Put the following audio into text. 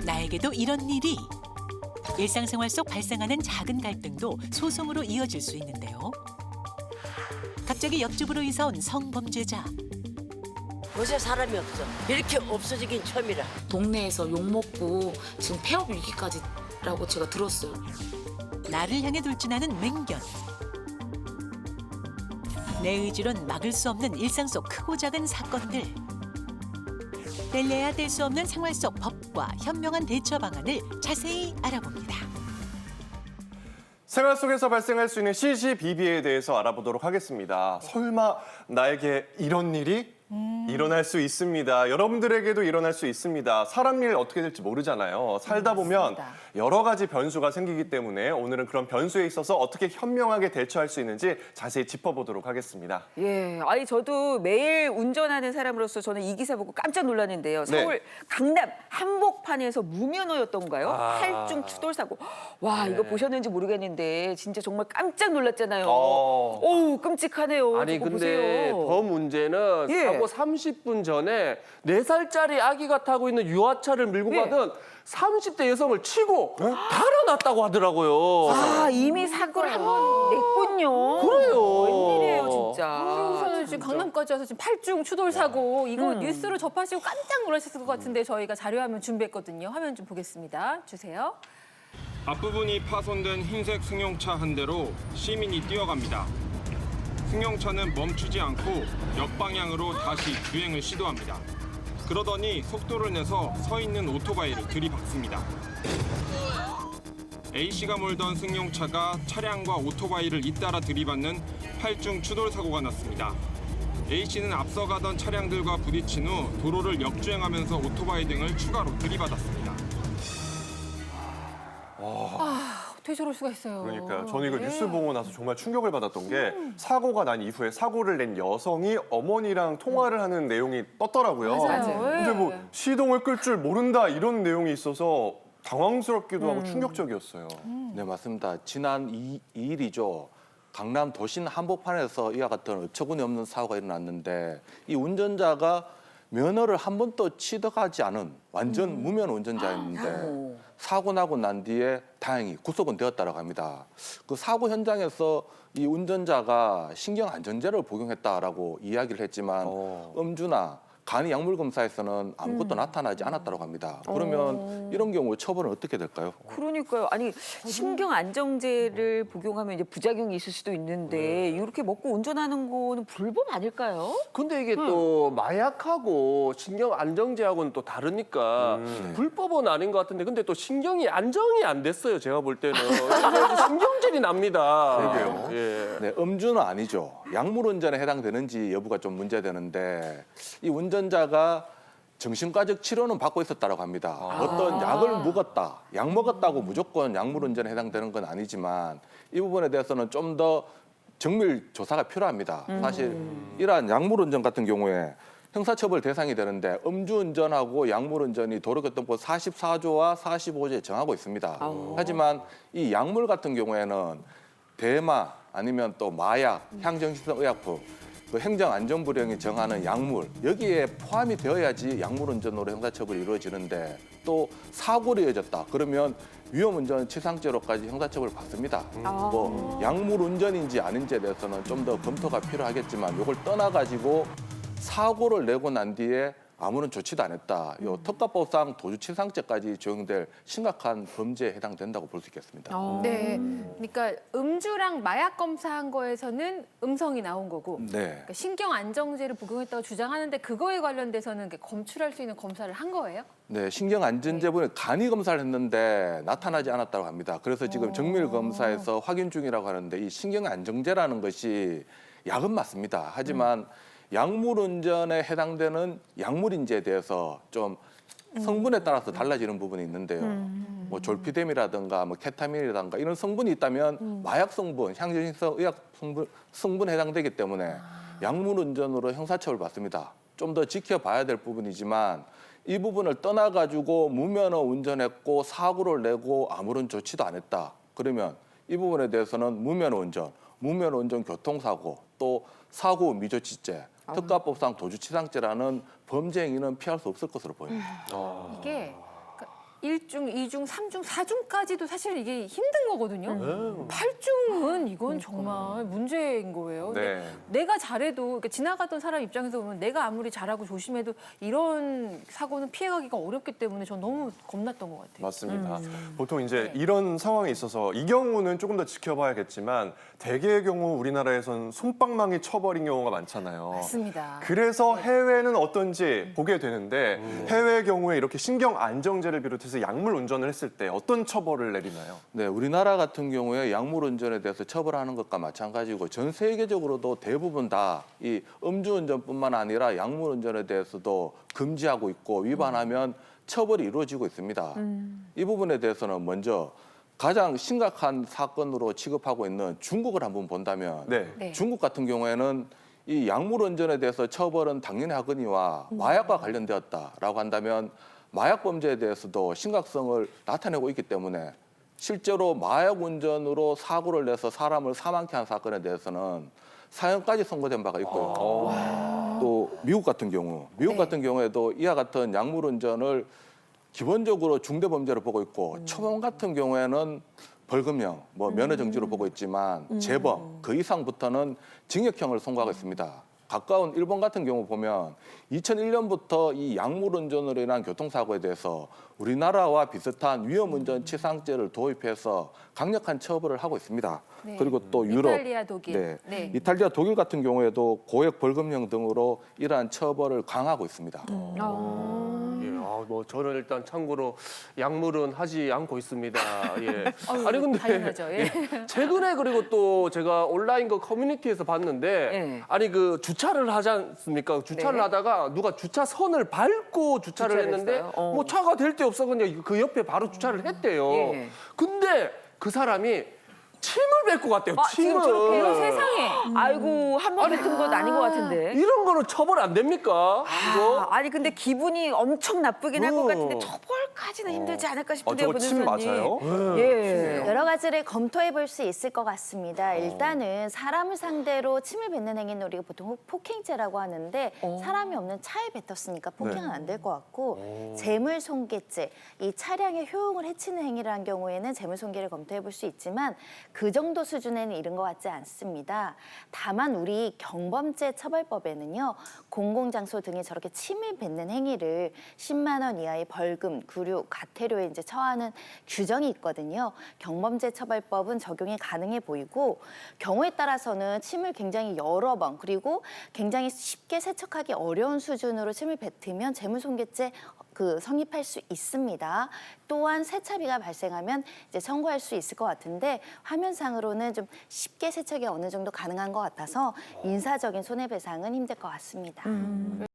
나에게도 이런 일이. 일상생활 속 발생하는 작은 갈등도 소송으로 이어질 수 있는데요. 갑자기 옆집으로 이사 온 성범죄자. 요새 사람이 없어. 이렇게 없어지긴 처음이라. 동네에서 욕먹고 지금 폐업 위기까지라고 제가 들었어요. 나를 향해 돌진하는 맹견. 내 의지론 막을 수 없는 일상 속 크고 작은 사건들. 뗄래야 뗄 수 없는 생활 속 법과 현명한 대처 방안을 자세히 알아봅니다. 생활 속에서 발생할 수 있는 시시비비에 대해서 알아보도록 하겠습니다. 설마 나에게 이런 일이 일어날 수 있습니다. 여러분들에게도 일어날 수 있습니다. 사람 일 어떻게 될지 모르잖아요. 살다 보면 여러 가지 변수가 생기기 때문에 오늘은 그런 변수에 있어서 어떻게 현명하게 대처할 수 있는지 자세히 짚어보도록 하겠습니다. 예, 아니 저도 매일 운전하는 사람으로서 저는 이 기사 보고 깜짝 놀랐는데요. 서울 강남 한복판에서 무면허였던가요? 팔중 추돌 사고. 와, 이거 보셨는지 모르겠는데 진짜 정말 깜짝 놀랐잖아요. 어우, 끔찍하네요. 아니 저거 근데 보세요. 더 문제는 예. 사고 30분 전에 4살짜리 아기가 타고 있는 유아차를 밀고 예. 가던 30대 여성을 치고 달아났다고 하더라고요. 아, 이미 사고를 한 번 냈군요. 그래요. 웬일이에요, 진짜. 우선은 지금 강남까지 와서 지금 8중 추돌 사고 이거 뉴스로 접하시고 깜짝 놀라셨을 것 같은데 저희가 자료화면 준비했거든요. 화면 좀 보겠습니다. 주세요. 앞부분이 파손된 흰색 승용차 한 대로 시민이 뛰어갑니다. 승용차는 멈추지 않고 옆방향으로 다시 주행을 시도합니다. 그러더니 속도를 내서 서 있는 오토바이를 들이박습니다. A씨가 몰던 승용차가 차량과 오토바이를 잇따라 들이받는 8중 추돌 사고가 났습니다. A씨는 앞서가던 차량들과 부딪힌 후 도로를 역주행하면서 오토바이 등을 추가로 들이받았습니다. 어떻게 저럴 수가 있어요. 그러니까요. 저는 이거 네. 뉴스 보고 나서 정말 충격을 받았던 게 사고가 난 이후에 사고를 낸 여성이 어머니랑 통화를 하는 내용이 떴더라고요. 맞아요. 근데 뭐 시동을 끌 줄 모른다 이런 내용이 있어서 당황스럽기도 하고 충격적이었어요. 네, 맞습니다. 지난 2일이죠. 강남 도심 한복판에서 이와 같은 어처구니 없는 사고가 일어났는데 이 운전자가 면허를 한 번도 취득하지 않은 완전 무면 운전자였는데 사고 나고 난 뒤에 다행히 구속은 되었다고 합니다. 그 사고 현장에서 이 운전자가 신경안정제를 복용했다라고 이야기를 했지만 음주나 간이 약물 검사에서는 아무것도 나타나지 않았다고 합니다. 그러면 이런 경우 처벌은 어떻게 될까요? 그러니까요. 아니 신경 안정제를 복용하면 이제 부작용이 있을 수도 있는데 이렇게 먹고 운전하는 거는 불법 아닐까요? 근데 이게 또 마약하고 신경 안정제하고는 또 다르니까 불법은 아닌 것 같은데 근데 또 신경이 안정이 안 됐어요. 제가 볼 때는 신경질이 납니다. 그러게요. 예. 네, 음주는 아니죠. 약물 운전에 해당되는지 여부가 좀 문제되는데 이 운전자가 정신과적 치료는 받고 있었다고 합니다. 어떤 약을 먹었다, 약 먹었다고 무조건 약물 운전에 해당되는 건 아니지만 이 부분에 대해서는 좀 더 정밀 조사가 필요합니다. 사실 이러한 약물 운전 같은 경우에 형사처벌 대상이 되는데 음주운전하고 약물운전이 도로교통법 44조와 45조에 정하고 있습니다. 하지만 이 약물 같은 경우에는 대마 아니면 또 마약, 향정신성 의약품, 그 행정안전부령이 정하는 약물 여기에 포함이 되어야지 약물운전으로 형사처벌이 이루어지는데 또 사고로 이어졌다 그러면 위험운전 치상죄로까지 형사처벌을 받습니다. 뭐 약물운전인지 아닌지에 대해서는 좀 더 검토가 필요하겠지만 이걸 떠나가지고 사고를 내고 난 뒤에 아무런 조치도 안 했다. 요 특가법상 도주치상죄까지 적용될 심각한 범죄에 해당된다고 볼 수 있겠습니다. 네, 그러니까 음주랑 마약 검사한 거에서는 음성이 나온 거고 네. 그러니까 신경 안정제를 복용했다고 주장하는데 그거에 관련돼서는 검출할 수 있는 검사를 한 거예요? 네, 신경안전제분에 간이 검사를 했는데 나타나지 않았다고 합니다. 그래서 지금 정밀검사에서 확인 중이라고 하는데 이 신경안정제라는 것이 약은 맞습니다. 하지만 약물운전에 해당되는 약물인지에 대해서 좀 성분에 따라서 달라지는 부분이 있는데요. 뭐 졸피뎀이라든가 뭐 케타민이라든가 이런 성분이 있다면 마약 성분, 향정신성 의약 성분에 해당되기 때문에 약물운전으로 형사처벌 받습니다. 좀 더 지켜봐야 될 부분이지만 이 부분을 떠나가지고 무면허 운전했고 사고를 내고 아무런 조치도 안 했다. 그러면 이 부분에 대해서는 무면허 운전 교통사고 또 사고 미조치죄, 특가법상 도주치상죄라는 범죄 행위는 피할 수 없을 것으로 보입니다. 이게 그러니까 1중, 2중, 3중, 4중까지도 사실 이게 힘든 거거든요. 8중은 이건 정말 문제인 거예요. 근데 네. 내가 잘해도 그러니까 지나가던 사람 입장에서 보면 내가 아무리 잘하고 조심해도 이런 사고는 피해가기가 어렵기 때문에 전 너무 겁났던 것 같아요. 맞습니다. 보통 이제 이런 상황에 있어서 이 경우는 조금 더 지켜봐야겠지만 대개의 경우 우리나라에선 솜방망이 쳐버린 경우가 많잖아요. 맞습니다. 그래서 해외는 어떤지 보게 되는데 해외의 경우에 이렇게 신경 안정제를 비롯해서 약물 운전을 했을 때 어떤 처벌을 내리나요? 네, 우리나라 같은 경우에 약물 운전에 대해서 처벌하는 것과 마찬가지고 전 세계적으로도 대부분 다 이 음주운전뿐만 아니라 약물 운전에 대해서도 금지하고 있고 위반하면 처벌이 이루어지고 있습니다. 이 부분에 대해서는 먼저 가장 심각한 사건으로 취급하고 있는 중국을 한번 본다면 네. 네. 중국 같은 경우에는 이 약물 운전에 대해서 처벌은 당연히 하거니와 마약과 관련되었다라고 한다면 마약 범죄에 대해서도 심각성을 나타내고 있기 때문에 실제로 마약 운전으로 사고를 내서 사람을 사망케 한 사건에 대해서는 사형까지 선고된 바가 있고요. 또 미국 같은 경우에도 이와 같은 약물 운전을 기본적으로 중대 범죄로 보고 있고 초범 같은 경우에는 벌금형, 면허 정지로 보고 있지만 재범 그 이상부터는 징역형을 선고하고 있습니다. 가까운 일본 같은 경우 보면 2001년부터 이 약물 운전으로 인한 교통사고에 대해서 우리나라와 비슷한 위험운전 치상죄를 도입해서 강력한 처벌을 하고 있습니다. 네. 그리고 또 유럽, 이탈리아, 독일. 네. 이탈리아, 독일 같은 경우에도 고액 벌금형 등으로 이러한 처벌을 강화하고 있습니다. 저는 일단 참고로 약물은 하지 않고 있습니다. 예. 아니 근데 당연하죠. 예. 최근에 그리고 또 제가 온라인 그 커뮤니티에서 봤는데 예. 아니 그 주차를 하지 않습니까? 주차를 네. 하다가 누가 주차선을 밟고 주차를 했는데 했어요? 뭐 차가 될 데 없어 그냥 그 옆에 바로 주차를 했대요. 예. 근데 그 사람이 침을 뱉고 갔대요. 지금 침을. 저렇게요? 세상에. 아이고 한 번 뱉은 건 아닌 것 같은데. 이런 거는 처벌 안 됩니까? 이거? 아니 근데 기분이 엄청 나쁘긴 할 것 같은데 처벌까지는 힘들지 않을까 싶은데요, 저거 침 변호사님. 맞아요? 예. 여러 가지를 검토해 볼 수 있을 것 같습니다. 일단은 사람을 상대로 침을 뱉는 행위는 우리가 보통 폭행죄라고 하는데 사람이 없는 차에 뱉었으니까 폭행은 안 될 것 같고 재물손괴죄, 이 차량의 효용을 해치는 행위를 한 경우에는 재물손괴를 검토해 볼 수 있지만 그 정도 수준에는 이른 것 같지 않습니다. 다만 우리 경범죄 처벌법에는요. 공공장소 등에 저렇게 침을 뱉는 행위를 10만 원 이하의 벌금, 구류, 과태료에 이제 처하는 규정이 있거든요. 경범죄 처벌법은 적용이 가능해 보이고 경우에 따라서는 침을 굉장히 여러 번 그리고 굉장히 쉽게 세척하기 어려운 수준으로 침을 뱉으면 재물손괴죄 성립할 수 있습니다. 또한 세차비가 발생하면 이제 청구할 수 있을 것 같은데 화면상으로는 좀 쉽게 세척이 어느 정도 가능한 것 같아서 민사적인 손해배상은 힘들 것 같습니다.